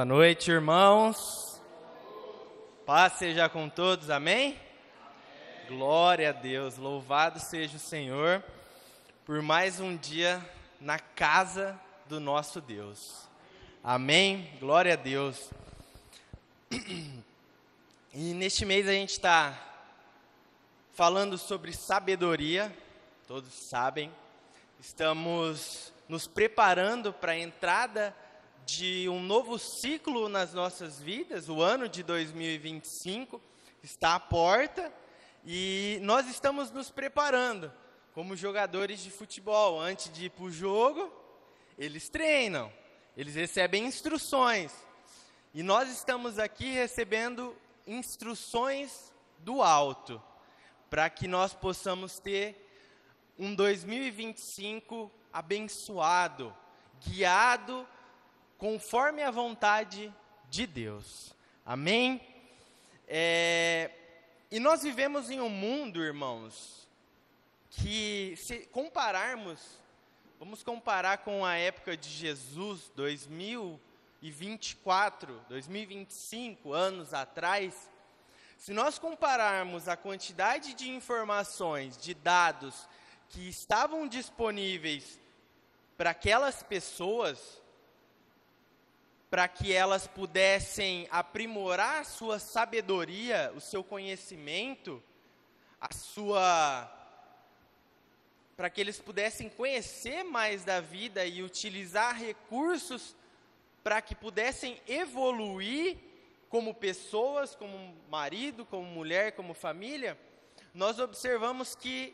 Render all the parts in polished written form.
Boa noite, irmãos. Paz seja com todos, amém? Glória a Deus, louvado seja o Senhor por mais um dia na casa do nosso Deus. Amém? Glória a Deus. E neste mês a gente está falando sobre sabedoria, todos sabem. Estamos nos preparando para a entrada de um novo ciclo nas nossas vidas. O ano de 2025 está à porta e nós estamos nos preparando como jogadores de futebol. Antes de ir para o jogo, eles treinam, eles recebem instruções. E nós estamos aqui recebendo instruções do alto, para que nós possamos ter um 2025 abençoado, guiado conforme a vontade de Deus. Amém? E nós vivemos em um mundo, irmãos, que se compararmos, vamos comparar com a época de Jesus, 2024, 2025 anos atrás. Se nós compararmos a quantidade de informações, de dados que estavam disponíveis para aquelas pessoas, para que elas pudessem aprimorar a sua sabedoria, o seu conhecimento, para que eles pudessem conhecer mais da vida e utilizar recursos para que pudessem evoluir como pessoas, como marido, como mulher, como família, nós observamos que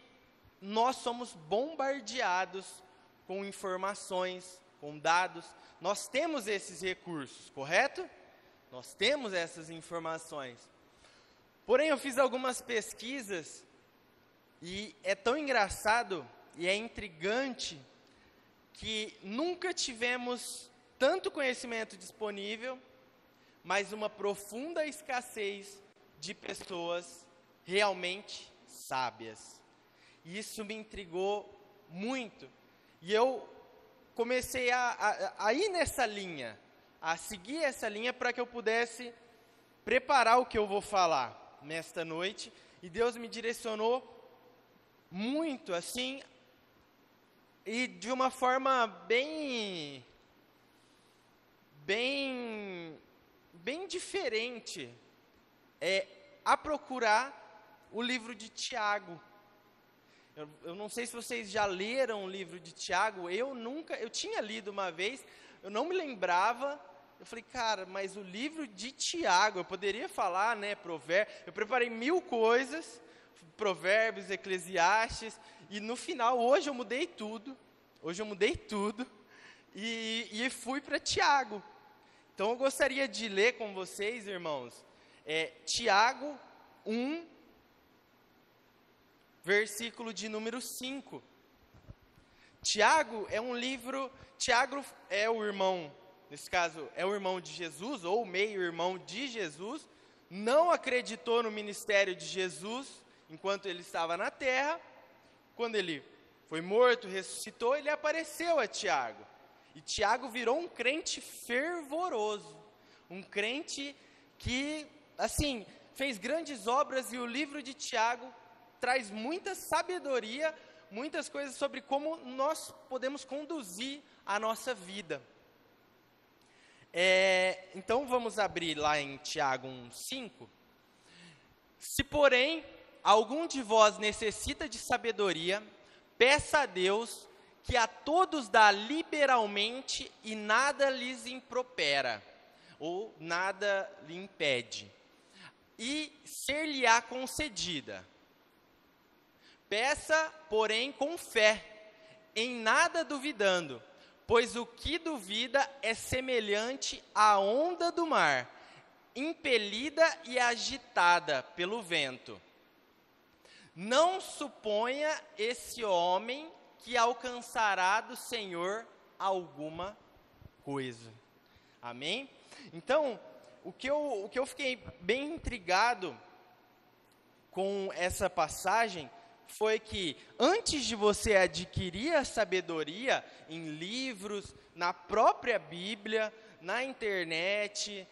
nós somos bombardeados com informações, com dados. Nós temos esses recursos, correto? Nós temos essas informações. Porém, eu fiz algumas pesquisas e é tão engraçado e é intrigante que nunca tivemos tanto conhecimento disponível, mas uma profunda escassez de pessoas realmente sábias. E isso me intrigou muito. E eu comecei a ir nessa linha, a seguir essa linha para que eu pudesse preparar o que eu vou falar nesta noite. E Deus me direcionou muito, assim, e de uma forma bem diferente, a procurar o livro de Tiago. Eu não sei se vocês já leram o livro de Tiago. Eu tinha lido uma vez, eu não me lembrava. Eu falei, cara, mas o livro de Tiago, eu poderia falar, né, Provérbios. Eu preparei 1000 coisas, Provérbios, Eclesiastes, e no final, hoje eu mudei tudo. E fui para Tiago. Então eu gostaria de ler com vocês, irmãos, Tiago 1, versículo de número 5. Tiago é um livro, Tiago é o irmão, nesse caso, é o irmão de Jesus, ou meio-irmão de Jesus, não acreditou no ministério de Jesus, enquanto ele estava na terra. Quando ele foi morto, ressuscitou, ele apareceu a Tiago. E Tiago virou um crente fervoroso, um crente que, assim, fez grandes obras, e o livro de Tiago traz muita sabedoria, muitas coisas sobre como nós podemos conduzir a nossa vida. Então vamos abrir lá em Tiago 1,5. Se, porém, algum de vós necessita de sabedoria, peça a Deus, que a todos dá liberalmente e nada lhes impropera, ou nada lhe impede, e ser-lhe-á concedida. Peça, porém, com fé, em nada duvidando, pois o que duvida é semelhante à onda do mar, impelida e agitada pelo vento. Não suponha esse homem que alcançará do Senhor alguma coisa. Amém? Então, o que eu fiquei bem intrigado com essa passagem foi que antes de você adquirir a sabedoria em livros, na própria Bíblia, na internet,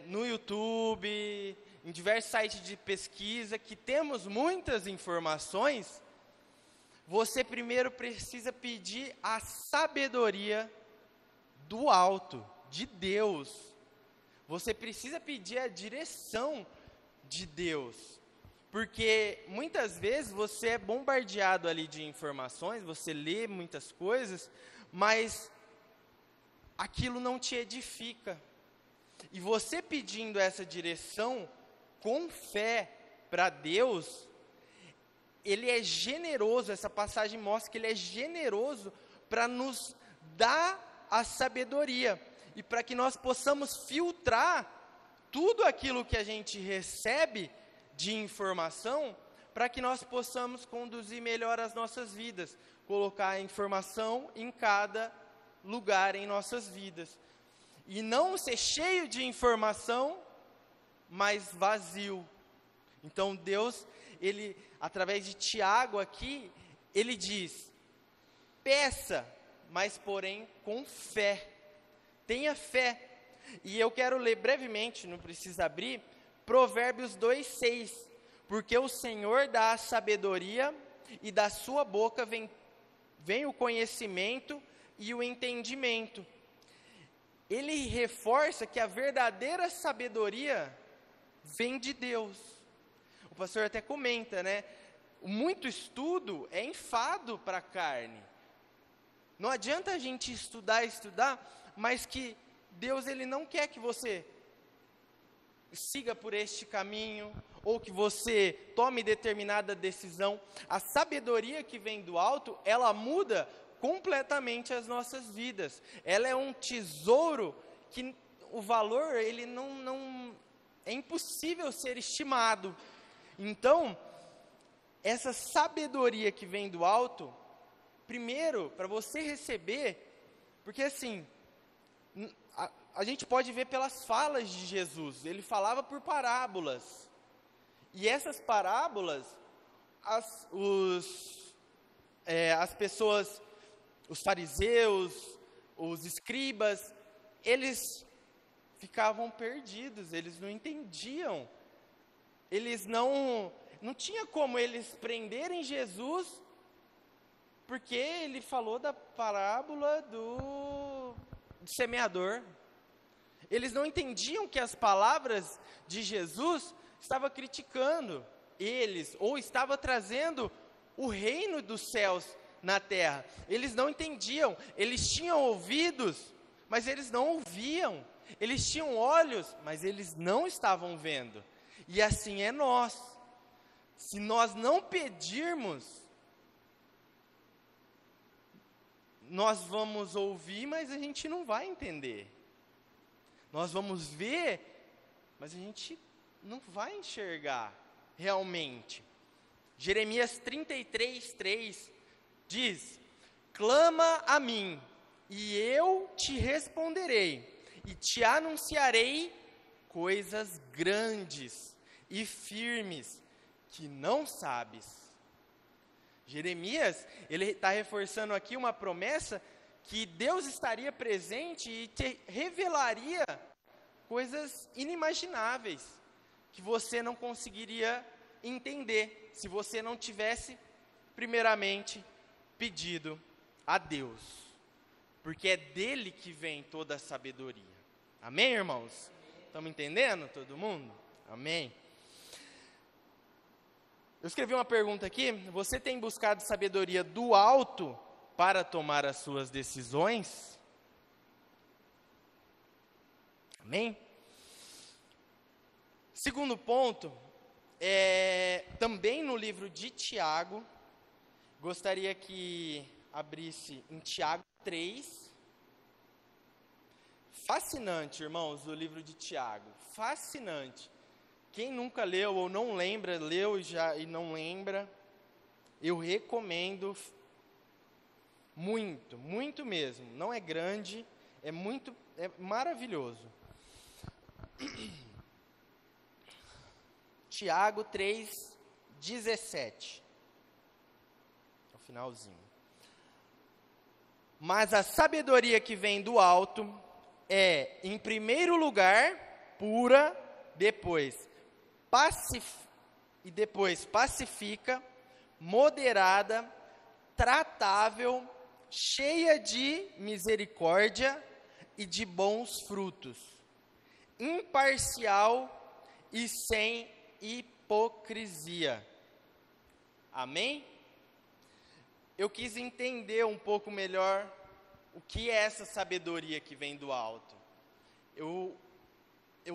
no YouTube, em diversos sites de pesquisa, que temos muitas informações, você primeiro precisa pedir a sabedoria do alto, de Deus. Você precisa pedir a direção de Deus. Porque muitas vezes você é bombardeado ali de informações, você lê muitas coisas, mas aquilo não te edifica. E você pedindo essa direção com fé para Deus, Ele é generoso, essa passagem mostra que Ele é generoso para nos dar a sabedoria. E para que nós possamos filtrar tudo aquilo que a gente recebe de informação, para que nós possamos conduzir melhor as nossas vidas, colocar a informação em cada lugar em nossas vidas. E não ser cheio de informação, mas vazio. Então Deus, Ele, através de Tiago aqui, Ele diz, peça, mas porém com fé. Tenha fé. E eu quero ler brevemente, não precisa abrir, Provérbios 2:6, porque o Senhor dá a sabedoria e da sua boca vem o conhecimento e o entendimento. Ele reforça que a verdadeira sabedoria vem de Deus. O pastor até comenta, né? Muito estudo é enfado para a carne. Não adianta a gente estudar, mas que Deus, Ele não quer que você siga por este caminho, ou que você tome determinada decisão. A sabedoria que vem do alto, ela muda completamente as nossas vidas. Ela é um tesouro que o valor, ele não é impossível ser estimado. Então, essa sabedoria que vem do alto, primeiro, para você receber, porque assim, a gente pode ver pelas falas de Jesus, ele falava por parábolas, e essas parábolas, as pessoas, os fariseus, os escribas, eles ficavam perdidos, eles não entendiam, eles não tinha como eles prenderem Jesus, porque ele falou da parábola do semeador. Eles não entendiam que as palavras de Jesus estavam criticando eles, ou estava trazendo o reino dos céus na terra. Eles não entendiam, eles tinham ouvidos, mas eles não ouviam. Eles tinham olhos, mas eles não estavam vendo. E assim é nós. Se nós não pedirmos, nós vamos ouvir, mas a gente não vai entender. Nós vamos ver, mas a gente não vai enxergar realmente. Jeremias 33:3 diz, clama a mim, e eu te responderei, e te anunciarei coisas grandes e firmes, que não sabes. Jeremias, ele está reforçando aqui uma promessa que Deus estaria presente e te revelaria coisas inimagináveis, que você não conseguiria entender, se você não tivesse, primeiramente, pedido a Deus, porque é dele que vem toda a sabedoria. Amém, irmãos? Estamos entendendo, todo mundo? Amém. Eu escrevi uma pergunta aqui, você tem buscado sabedoria do alto para tomar as suas decisões? Amém? Segundo ponto, também no livro de Tiago, gostaria que abrisse em Tiago 3. Fascinante, irmãos, o livro de Tiago, fascinante. Quem nunca leu ou não lembra, leu já e não lembra, eu recomendo muito, muito mesmo. Não é grande, é maravilhoso. Tiago 3:17. No finalzinho. Mas a sabedoria que vem do alto é, em primeiro lugar, pura, depois pacifica, moderada, tratável, cheia de misericórdia e de bons frutos, imparcial e sem hipocrisia. Amém? Eu quis entender um pouco melhor o que é essa sabedoria que vem do alto. Eu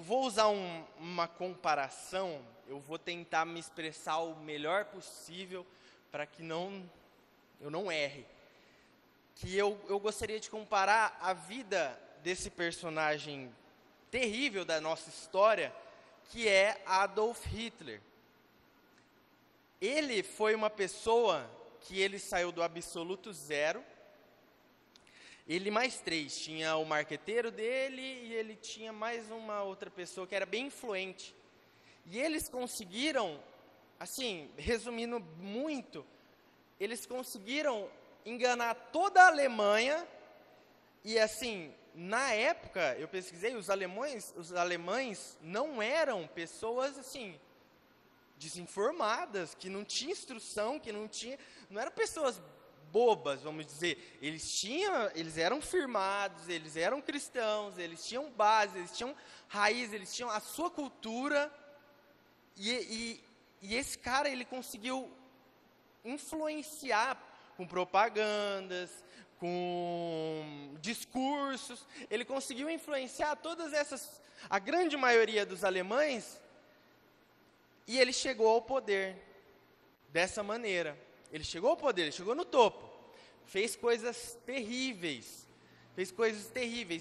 vou usar uma comparação, eu vou tentar me expressar o melhor possível para que eu não erre. Que eu gostaria de comparar a vida desse personagem terrível da nossa história, que é Adolf Hitler. Ele foi uma pessoa que ele saiu do absoluto zero. Ele mais 3, tinha o marqueteiro dele e ele tinha mais uma outra pessoa que era bem influente. E eles conseguiram, assim, resumindo muito, eles conseguiram enganar toda a Alemanha. E assim, na época, eu pesquisei, os alemães não eram pessoas assim desinformadas, que não tinham instrução, não eram pessoas bobas, vamos dizer. Eles eram firmados, eles eram cristãos, eles tinham base, eles tinham raiz, eles tinham a sua cultura. E esse cara, ele conseguiu influenciar com propagandas, com discursos, ele conseguiu influenciar a grande maioria dos alemães, e ele chegou ao poder dessa maneira. Ele chegou ao poder, ele chegou no topo, fez coisas terríveis,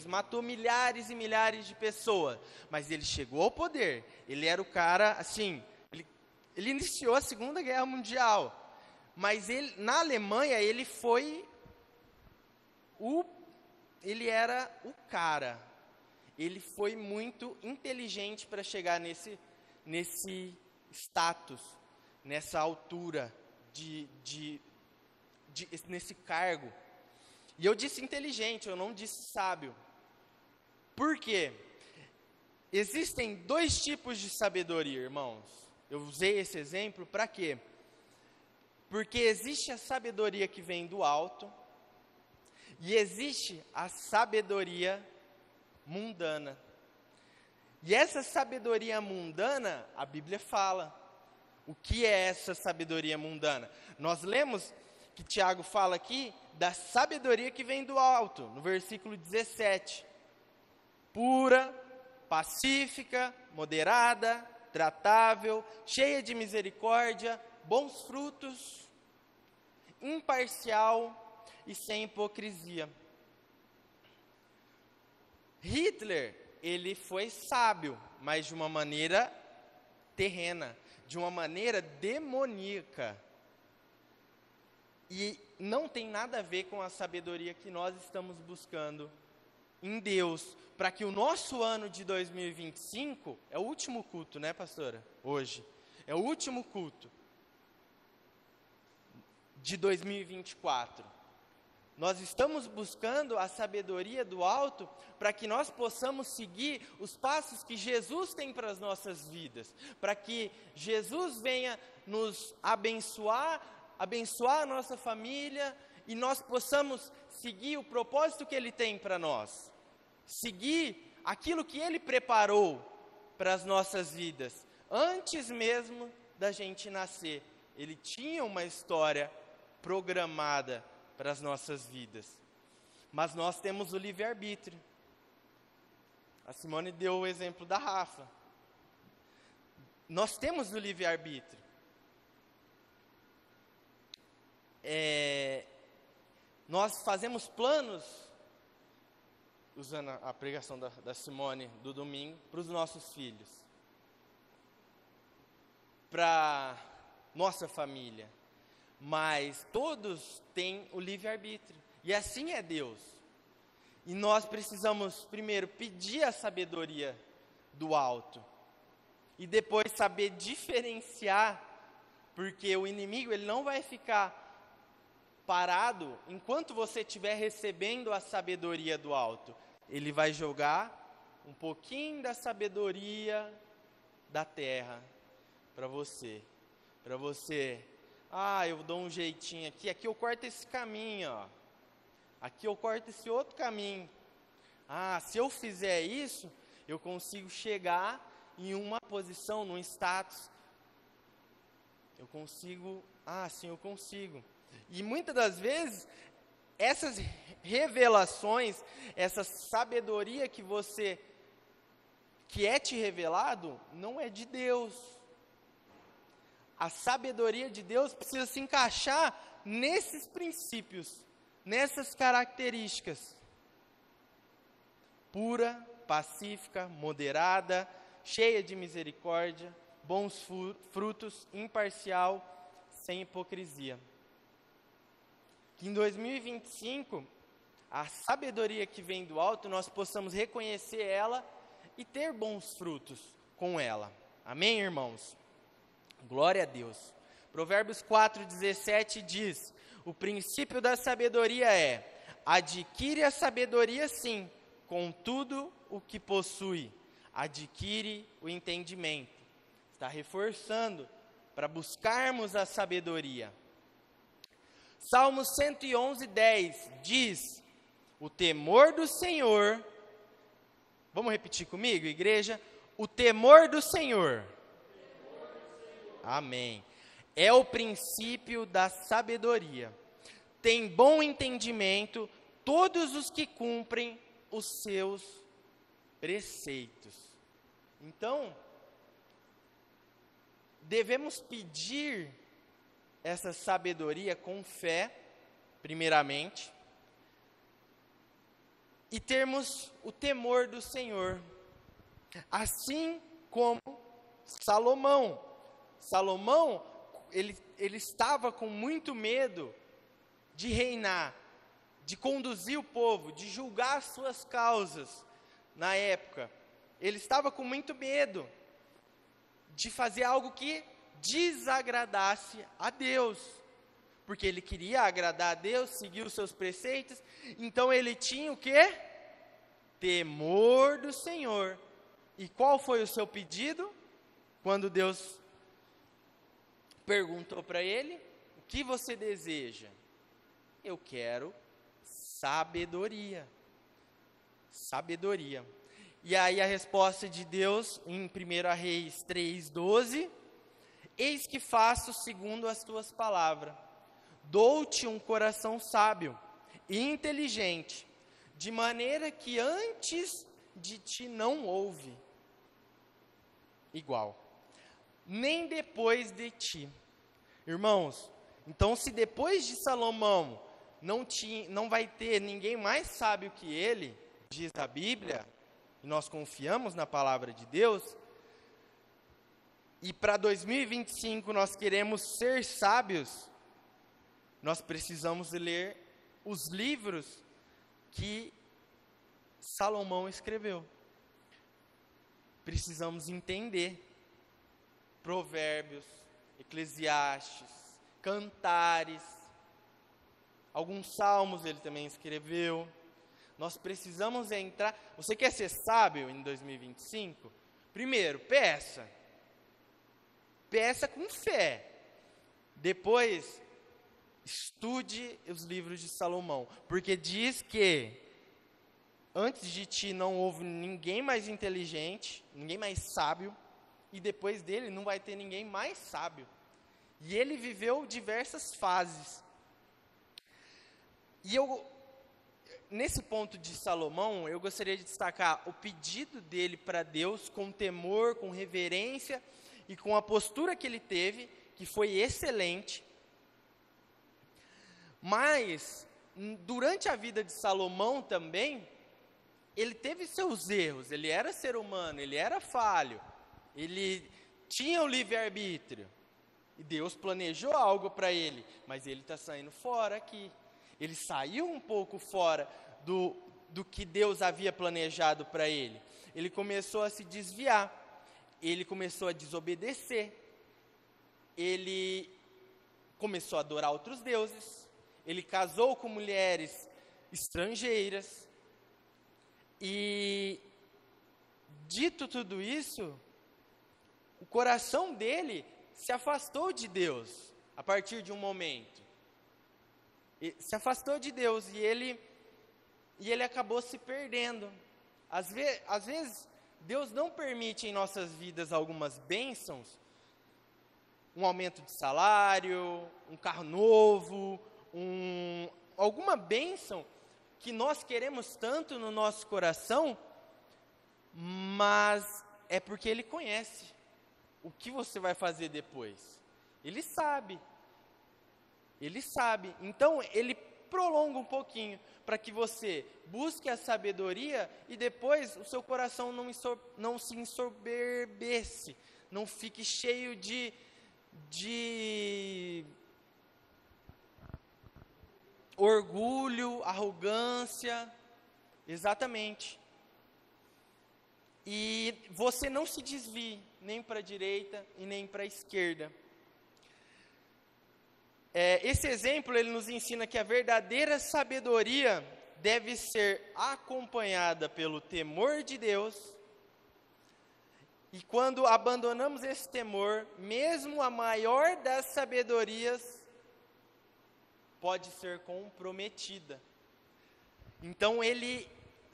matou milhares e milhares de pessoas, mas ele chegou ao poder. Ele era o cara, assim, ele iniciou a Segunda Guerra Mundial, mas na Alemanha ele era o cara. Ele foi muito inteligente para chegar nesse status, nessa altura, nesse cargo. E eu disse inteligente, eu não disse sábio. Por quê? Existem 2 tipos de sabedoria, irmãos. Eu usei esse exemplo para quê? Porque existe a sabedoria que vem do alto, e existe a sabedoria mundana. E essa sabedoria mundana, a Bíblia fala. O que é essa sabedoria mundana? Nós lemos que Tiago fala aqui da sabedoria que vem do alto, no versículo 17. Pura, pacífica, moderada, tratável, cheia de misericórdia, bons frutos, imparcial e sem hipocrisia. Hitler, ele foi sábio, mas de uma maneira terrena, de uma maneira demoníaca. E não tem nada a ver com a sabedoria que nós estamos buscando em Deus, para que o nosso ano de 2025, é o último culto, né, pastora? Hoje, é o último culto de 2024. Nós estamos buscando a sabedoria do alto para que nós possamos seguir os passos que Jesus tem para as nossas vidas, para que Jesus venha nos abençoar a nossa família, e nós possamos seguir o propósito que Ele tem para nós, seguir aquilo que Ele preparou para as nossas vidas, antes mesmo da gente nascer. Ele tinha uma história programada para as nossas vidas, mas nós temos o livre-arbítrio. A Simone deu o exemplo da Rafa. Nós temos o livre-arbítrio. Nós fazemos planos, usando a pregação da Simone do domingo, para os nossos filhos, para nossa família, mas todos têm o livre-arbítrio, e assim é Deus. E nós precisamos primeiro pedir a sabedoria do alto, e depois saber diferenciar, porque o inimigo, ele não vai ficar parado enquanto você estiver recebendo a sabedoria do alto. Ele vai jogar um pouquinho da sabedoria da terra para você. Para você, eu dou um jeitinho aqui, aqui eu corto esse caminho, ó. Aqui eu corto esse outro caminho. Se eu fizer isso, eu consigo chegar em uma posição, num status. Eu consigo, sim, eu consigo. E muitas das vezes, essas revelações, essa sabedoria que é te revelado, não é de Deus. A sabedoria de Deus precisa se encaixar nesses princípios, nessas características. Pura, pacífica, moderada, cheia de misericórdia, bons frutos, imparcial, sem hipocrisia. Que em 2025, a sabedoria que vem do alto, nós possamos reconhecer ela e ter bons frutos com ela. Amém, irmãos? Glória a Deus. Provérbios 4:17 diz: o princípio da sabedoria é: adquire a sabedoria sim, com tudo o que possui, adquire o entendimento. Está reforçando para buscarmos a sabedoria. Salmo 111:10 diz: o temor do Senhor, vamos repetir comigo, igreja? O temor do Senhor, amém, é o princípio da sabedoria. Tem bom entendimento todos os que cumprem os seus preceitos. Então, devemos pedir essa sabedoria com fé, primeiramente, e termos o temor do Senhor, assim como Salomão. Salomão, ele estava com muito medo de reinar, de conduzir o povo, de julgar as suas causas na época. Ele estava com muito medo de fazer algo que desagradasse a Deus, porque ele queria agradar a Deus, seguir os seus preceitos. Então ele tinha o quê? Temor do Senhor. E qual foi o seu pedido? Quando Deus perguntou para ele: o que você deseja? Eu quero sabedoria. Sabedoria. E aí a resposta de Deus em 1 Reis 3:12: eis que faço segundo as tuas palavras, dou-te um coração sábio e inteligente, de maneira que antes de ti não houve igual, nem depois de ti. Irmãos, então se depois de Salomão não vai ter ninguém mais sábio que ele, diz a Bíblia, e nós confiamos na palavra de Deus, e para 2025 nós queremos ser sábios, nós precisamos ler os livros que Salomão escreveu. Precisamos entender Provérbios, Eclesiastes, Cantares, alguns salmos ele também escreveu. Nós precisamos entrar. Você quer ser sábio em 2025? Primeiro, peça. Peça com fé. Depois, estude os livros de Salomão, porque diz que antes de ti não houve ninguém mais inteligente, ninguém mais sábio, e depois dele não vai ter ninguém mais sábio. E ele viveu diversas fases. E nesse ponto de Salomão, eu gostaria de destacar o pedido dele para Deus com temor, com reverência e com a postura que ele teve, que foi excelente. Mas, durante a vida de Salomão também, ele teve seus erros, ele era ser humano, ele era falho, ele tinha o livre-arbítrio, e Deus planejou algo para ele, mas ele está saindo fora aqui. Ele saiu um pouco fora do que Deus havia planejado para ele. Ele começou a se desviar, ele começou a desobedecer, ele começou a adorar outros deuses, ele casou com mulheres estrangeiras, E, dito tudo isso, o coração dele se afastou de Deus, a partir de um momento. Se afastou de Deus, e ele acabou se perdendo. Às vezes, Deus não permite em nossas vidas algumas bênçãos, um aumento de salário, um carro novo, alguma bênção que nós queremos tanto no nosso coração, mas é porque Ele conhece o que você vai fazer depois. Ele sabe. Então, Ele prolonga um pouquinho, para que você busque a sabedoria e depois o seu coração não se ensoberbece, não fique cheio de orgulho, arrogância. Exatamente. E você não se desvie nem para a direita e nem para a esquerda. Esse exemplo, ele nos ensina que a verdadeira sabedoria deve ser acompanhada pelo temor de Deus. E quando abandonamos esse temor, mesmo a maior das sabedorias pode ser comprometida. Então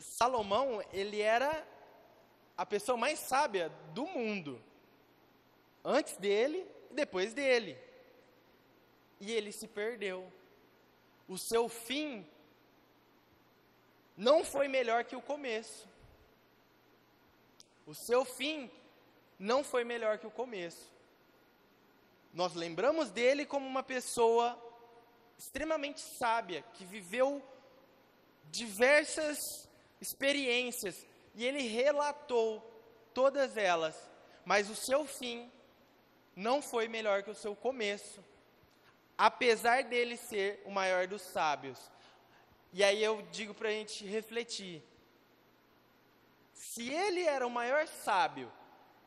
Salomão, ele era a pessoa mais sábia do mundo, antes dele e depois dele. E ele se perdeu. O seu fim não foi melhor que o começo. O seu fim não foi melhor que o começo. Nós lembramos dele como uma pessoa extremamente sábia, que viveu diversas experiências, e ele relatou todas elas, mas o seu fim não foi melhor que o seu começo, apesar dele ser o maior dos sábios. E aí eu digo para a gente refletir, se ele era o maior sábio,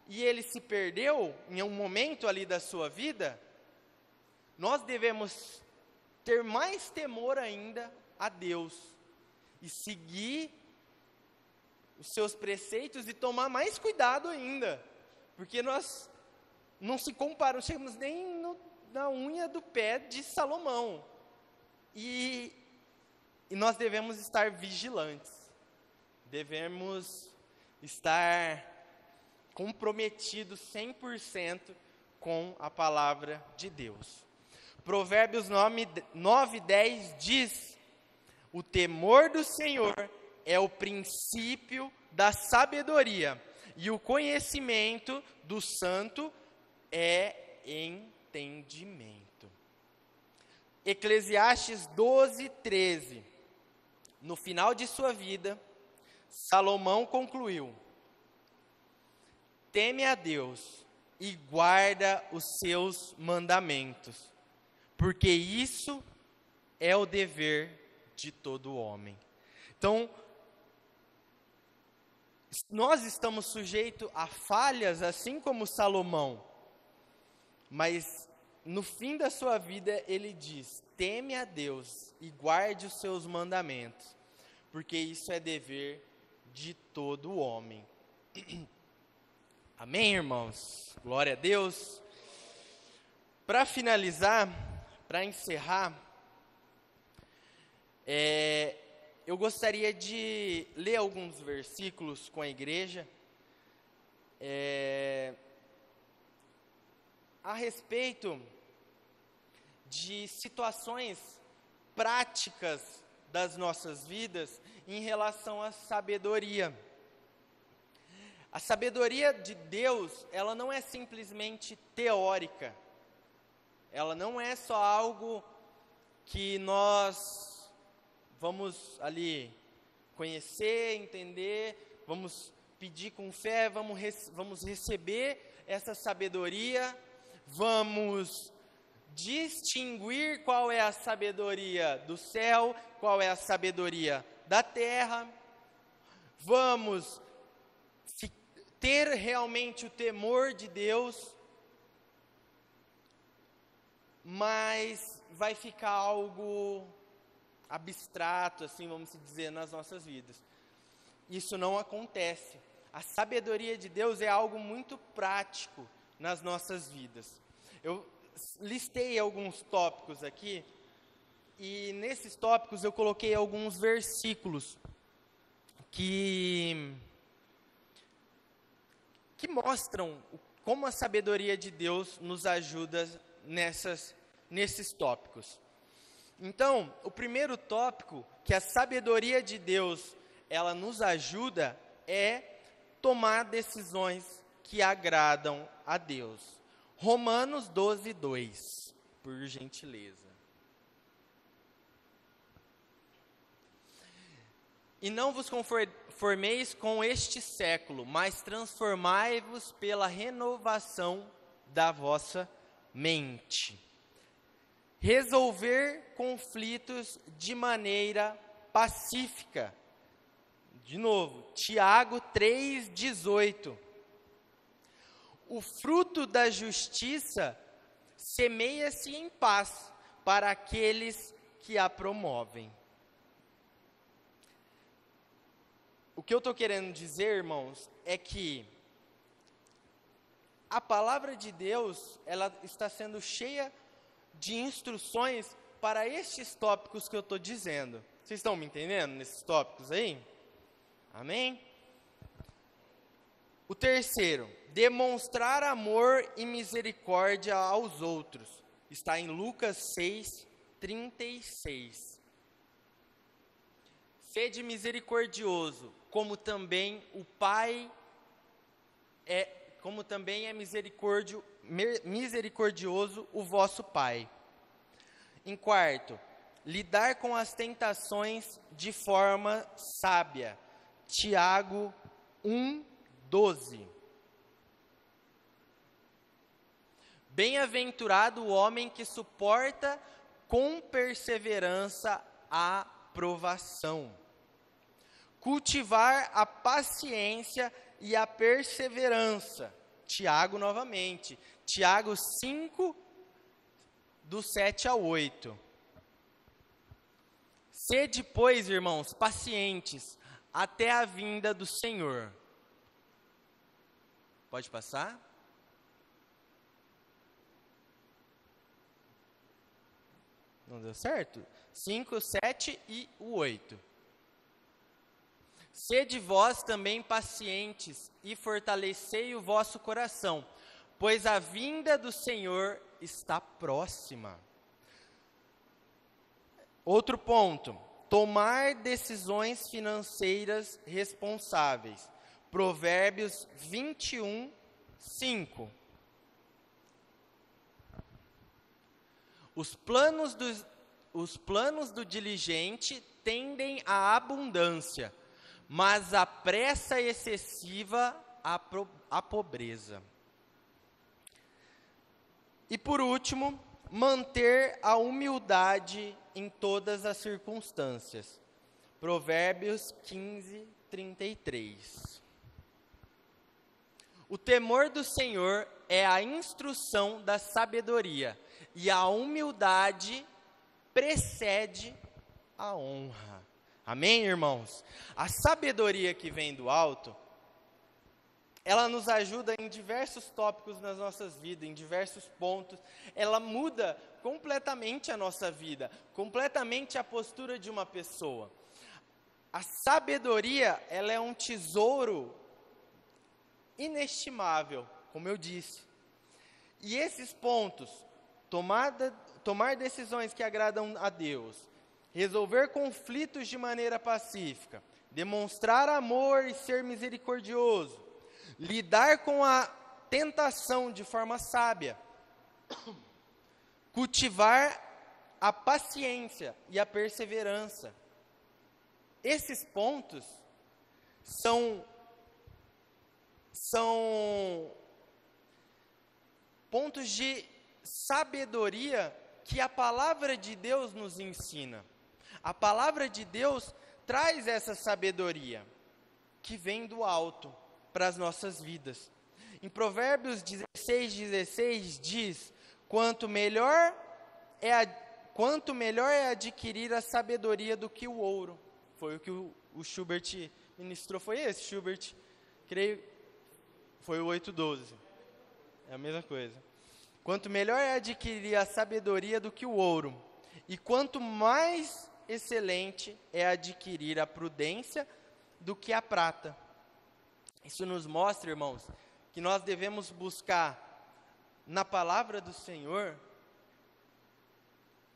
e ele se perdeu em um momento ali da sua vida, nós devemos ter mais temor ainda a Deus, e seguir os seus preceitos e tomar mais cuidado ainda, porque nós não chegamos nem na unha do pé de Salomão, e nós devemos estar vigilantes, devemos estar comprometidos 100% com a palavra de Deus. Provérbios 9:10 diz: o temor do Senhor é o princípio da sabedoria, e o conhecimento do santo é entendimento. Eclesiastes 12:13. No final de sua vida, Salomão concluiu: teme a Deus e guarda os seus mandamentos, porque isso é o dever de todo homem. Então, nós estamos sujeitos a falhas, assim como Salomão, mas no fim da sua vida ele diz: teme a Deus e guarde os seus mandamentos, porque isso é dever de todo homem. Amém, irmãos? Glória a Deus. Para finalizar, para encerrar, eu gostaria de ler alguns versículos com a igreja, a respeito de situações práticas das nossas vidas em relação à sabedoria. A sabedoria de Deus, ela não é simplesmente teórica, ela não é só algo que nós vamos ali conhecer, entender, vamos pedir com fé, vamos receber essa sabedoria, vamos distinguir qual é a sabedoria do céu, qual é a sabedoria da terra, vamos ter realmente o temor de Deus, mas vai ficar algo abstrato, assim, vamos dizer, nas nossas vidas. isso não acontece. A sabedoria de Deus é algo muito prático nas nossas vidas. Eu listei alguns tópicos aqui, e nesses tópicos eu coloquei alguns versículos que mostram como a sabedoria de Deus nos ajuda nesses tópicos. Então, o primeiro tópico que a sabedoria de Deus ela nos ajuda é tomar decisões que agradam a Deus. Romanos 12, 2, por gentileza. E não vos conformeis com este século, mas transformai-vos pela renovação da vossa mente. Resolver conflitos de maneira pacífica. De novo, Tiago 3,18. O fruto da justiça semeia-se em paz para aqueles que a promovem. O que eu estou querendo dizer, irmãos, é que a palavra de Deus, ela está sendo cheia de instruções para estes tópicos que eu estou dizendo. Vocês estão me entendendo nesses tópicos aí? Amém? O terceiro, demonstrar amor e misericórdia aos outros. Está em Lucas 6, 36. Sede misericordioso, como também é misericordioso o vosso Pai. Em quarto, lidar com as tentações de forma sábia. Tiago 1:12. Bem-aventurado o homem que suporta com perseverança a provação. Cultivar a paciência e a perseverança. Tiago novamente. Tiago 5, do 7 ao 8. Sede, pois, irmãos, pacientes, até a vinda do Senhor. Pode passar? Não deu certo? 5, 7 e o 8. Sede vós também pacientes e fortalecei o vosso coração, pois a vinda do Senhor está próxima. Outro ponto, tomar decisões financeiras responsáveis. Provérbios 21, 5. Os planos do diligente tendem à abundância, mas a pressa excessiva à pobreza. E por último, manter a humildade em todas as circunstâncias. Provérbios 15, 33. O temor do Senhor é a instrução da sabedoria, e a humildade precede a honra. Amém, irmãos? A sabedoria que vem do alto, ela nos ajuda em diversos tópicos nas nossas vidas, em diversos pontos. Ela muda completamente a nossa vida, completamente a postura de uma pessoa. A sabedoria, ela é um tesouro inestimável, como eu disse. E esses pontos, tomar decisões que agradam a Deus, resolver conflitos de maneira pacífica, demonstrar amor e ser misericordioso, lidar com a tentação de forma sábia, cultivar a paciência e a perseverança. Esses pontos são pontos de sabedoria que a palavra de Deus nos ensina. A palavra de Deus traz essa sabedoria que vem do alto para as nossas vidas. Em Provérbios 16:16 diz: quanto melhor é adquirir a sabedoria do que o ouro. Foi o que o Schubert ministrou foi esse, Schubert, creio, foi o 8:12. É a mesma coisa. Quanto melhor é adquirir a sabedoria do que o ouro, e quanto mais excelente é adquirir a prudência do que a prata. Isso nos mostra, irmãos, que nós devemos buscar na palavra do Senhor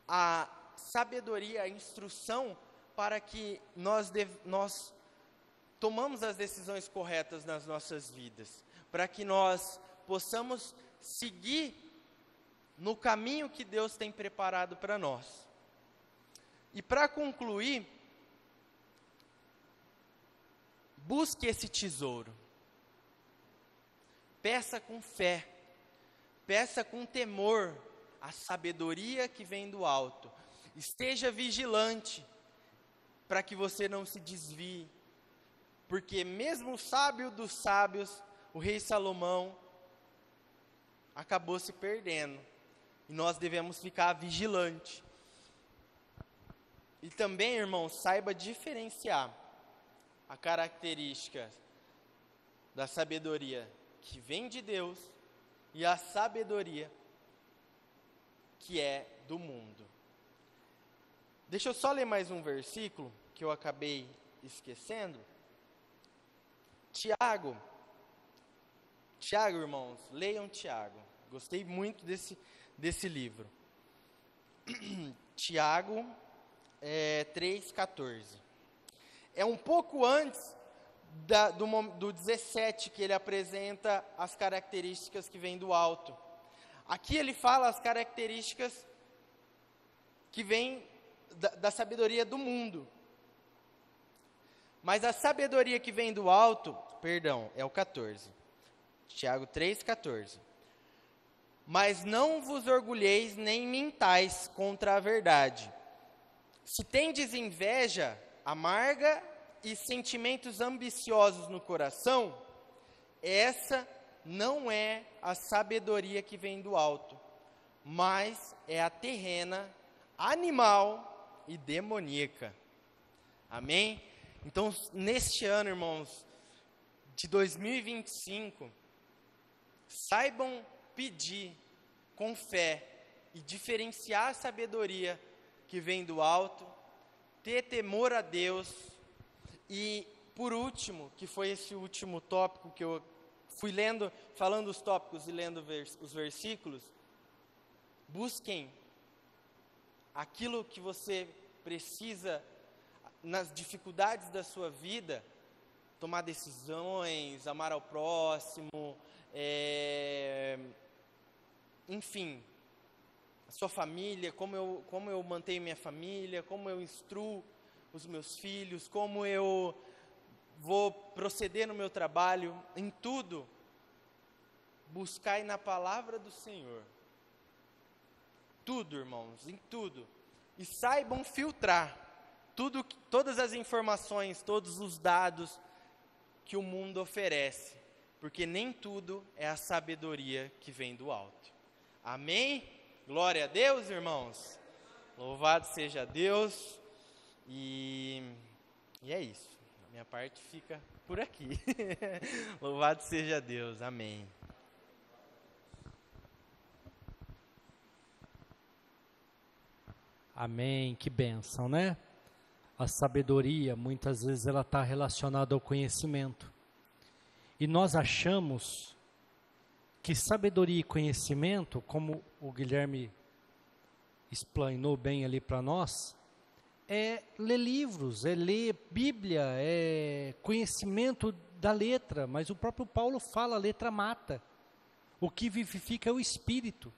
a sabedoria, a instrução para que nós tomamos as decisões corretas nas nossas vidas, para que nós possamos seguir no caminho que Deus tem preparado para nós. E para concluir, busque esse tesouro. Peça com fé, peça com temor a sabedoria que vem do alto. Esteja vigilante para que você não se desvie, porque mesmo o sábio dos sábios, o rei Salomão, acabou se perdendo. E nós devemos ficar vigilante. E também, irmão, saiba diferenciar a característica da sabedoria que vem de Deus e a sabedoria que é do mundo. Deixa eu só ler mais um versículo que eu acabei esquecendo. Tiago, irmãos, leiam Tiago. Gostei muito desse livro. Tiago 3,14. É um pouco antes do 17 que ele apresenta as características que vêm do alto. Aqui ele fala as características que vêm da sabedoria do mundo. Mas a sabedoria que vem do alto, é o 14. Tiago 3,14. Mas não vos orgulheis nem mintais contra a verdade. Se tendes inveja amarga e sentimentos ambiciosos no coração, essa não é a sabedoria que vem do alto, mas é a terrena, animal e demoníaca. Amém? Então, neste ano, irmãos, de 2025, saibam pedir com fé e diferenciar a sabedoria que vem do alto, ter temor a Deus. E, por último, que foi esse último tópico que eu fui lendo, falando os tópicos e lendo os versículos, busquem aquilo que você precisa nas dificuldades da sua vida, tomar decisões, amar ao próximo, enfim, a sua família, como eu mantenho minha família, como eu instruo os meus filhos, como eu vou proceder no meu trabalho, em tudo, buscai na palavra do Senhor. Tudo, irmãos, em tudo. E saibam filtrar todas as informações, todos os dados que o mundo oferece, porque nem tudo é a sabedoria que vem do alto. Amém? Glória a Deus, irmãos. Louvado seja Deus. E é isso. A minha parte fica por aqui. Louvado seja Deus. Amém. Amém. Que bênção, né? A sabedoria, muitas vezes, ela está relacionada ao conhecimento. E nós achamos que sabedoria e conhecimento, como o Guilherme explanou bem ali para nós, é ler livros, é ler Bíblia, é conhecimento da letra, mas o próprio Paulo fala, a letra mata. O que vivifica é o Espírito.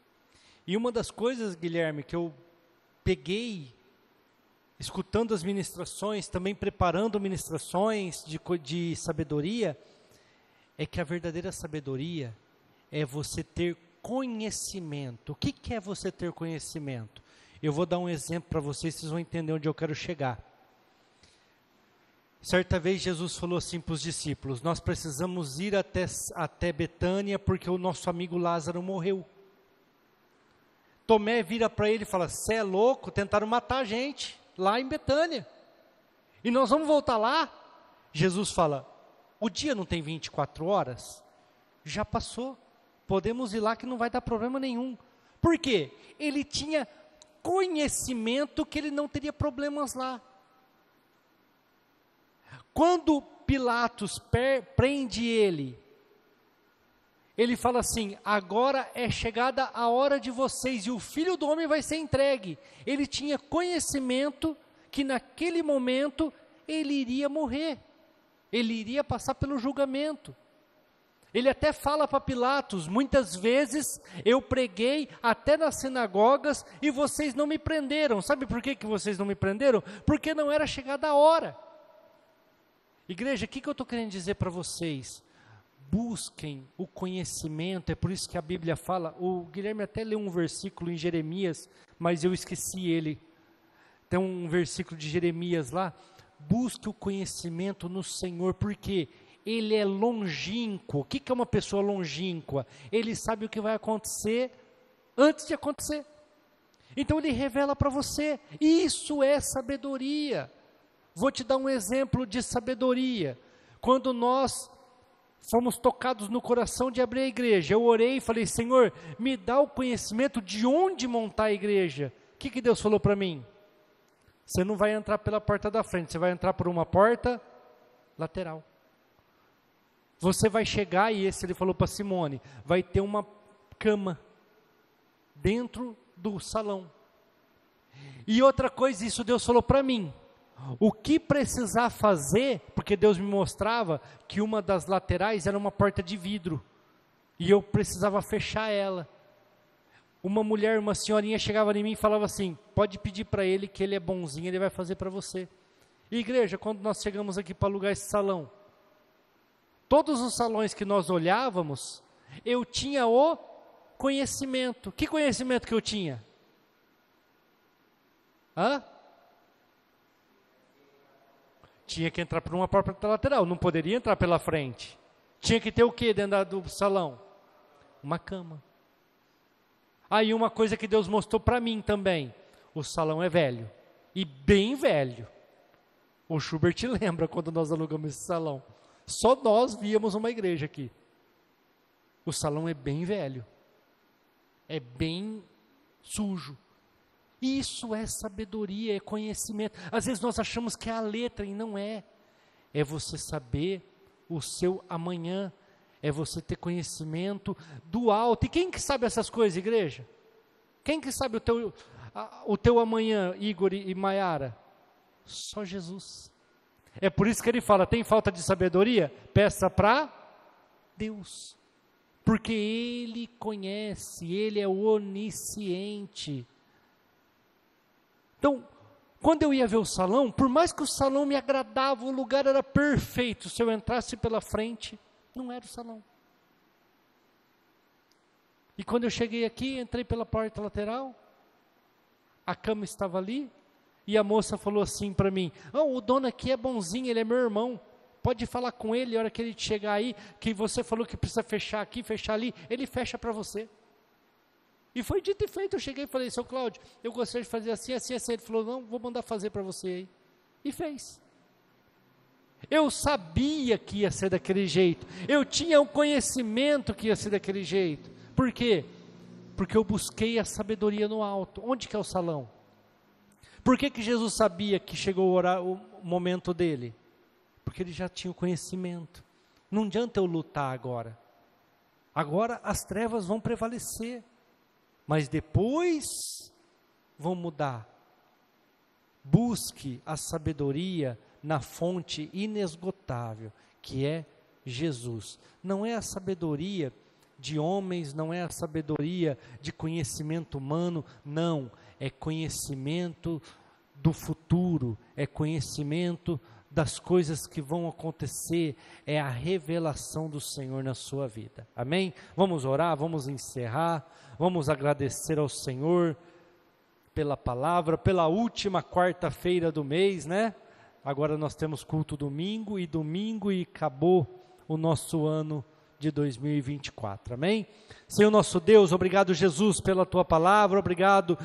E uma das coisas, Guilherme, que eu peguei, escutando as ministrações, também preparando ministrações de sabedoria, é que a verdadeira sabedoria é você ter conhecimento. O que é você ter conhecimento? Eu vou dar um exemplo para vocês vão entender onde eu quero chegar. Certa vez Jesus falou assim para os discípulos, nós precisamos ir até Betânia porque o nosso amigo Lázaro morreu. Tomé vira para ele e fala, você é louco, tentaram matar a gente lá em Betânia. E nós vamos voltar lá? Jesus fala, o dia não tem 24 horas? Já passou, podemos ir lá que não vai dar problema nenhum. Por quê? Ele tinha conhecimento que ele não teria problemas lá. Quando Pilatos prende ele fala assim, agora é chegada a hora de vocês, e o Filho do Homem vai ser entregue. Ele tinha conhecimento que naquele momento ele iria morrer, ele iria passar pelo julgamento. Ele até fala para Pilatos, muitas vezes eu preguei até nas sinagogas e vocês não me prenderam. Sabe por que vocês não me prenderam? Porque não era chegada a hora. Igreja, o que eu estou querendo dizer para vocês? Busquem o conhecimento, é por isso que a Bíblia fala, o Guilherme até leu um versículo em Jeremias, mas eu esqueci ele. Tem um versículo de Jeremias lá, busque o conhecimento no Senhor, porque Ele é longínquo. O que é uma pessoa longínqua? Ele sabe o que vai acontecer antes de acontecer. Então Ele revela para você, isso é sabedoria. Vou te dar um exemplo de sabedoria. Quando nós fomos tocados no coração de abrir a igreja, eu orei e falei, Senhor, me dá o conhecimento de onde montar a igreja. O que Deus falou para mim? Você não vai entrar pela porta da frente, você vai entrar por uma porta lateral. Você vai chegar, e esse ele falou para Simone, vai ter uma cama dentro do salão. E outra coisa, isso Deus falou para mim, o que precisar fazer, porque Deus me mostrava que uma das laterais era uma porta de vidro, e eu precisava fechar ela. Uma mulher, uma senhorinha chegava em mim e falava assim, pode pedir para ele que ele é bonzinho, ele vai fazer para você. E igreja, quando nós chegamos aqui para alugar esse salão, todos os salões que nós olhávamos, eu tinha o conhecimento. Que conhecimento que eu tinha? Tinha que entrar por uma porta lateral, não poderia entrar pela frente. Tinha que ter o que dentro do salão? Uma cama. Aí uma coisa que Deus mostrou para mim também, o salão é velho, e bem velho. O Schubert lembra quando nós alugamos esse salão. Só nós víamos uma igreja aqui. O salão é bem velho, é bem sujo. Isso é sabedoria, é conhecimento. Às vezes nós achamos que é a letra e não é. É você saber o seu amanhã, é você ter conhecimento do alto. E quem que sabe essas coisas, igreja? Quem que sabe o teu amanhã, Igor e Maiara? Só Jesus. É por isso que ele fala, tem falta de sabedoria? Peça para Deus. Porque Ele conhece, Ele é onisciente. Então, quando eu ia ver o salão, por mais que o salão me agradava, o lugar era perfeito, se eu entrasse pela frente, não era o salão. E quando eu cheguei aqui, entrei pela porta lateral, a cama estava ali, e a moça falou assim para mim, o dono aqui é bonzinho, ele é meu irmão, pode falar com ele, a hora que ele chegar aí, que você falou que precisa fechar aqui, fechar ali, ele fecha para você. E foi dito e feito, eu cheguei e falei, seu Cláudio, eu gostaria de fazer assim, assim, assim. Ele falou, não, vou mandar fazer para você aí. E fez. Eu sabia que ia ser daquele jeito. Eu tinha o conhecimento que ia ser daquele jeito. Por quê? Porque eu busquei a sabedoria no alto. Onde que é o salão? Por que Jesus sabia que chegou o momento dele? Porque ele já tinha o conhecimento. Não adianta eu lutar agora. Agora as trevas vão prevalecer. Mas depois vão mudar. Busque a sabedoria na fonte inesgotável, que é Jesus. Não é a sabedoria de homens, não é a sabedoria de conhecimento humano, não. É conhecimento do futuro, é conhecimento das coisas que vão acontecer, é a revelação do Senhor na sua vida. Amém? Vamos orar, vamos encerrar, vamos agradecer ao Senhor pela palavra, pela última quarta-feira do mês, né? Agora nós temos culto domingo e acabou o nosso ano de 2024, amém? Senhor nosso Deus, obrigado Jesus pela tua palavra, obrigado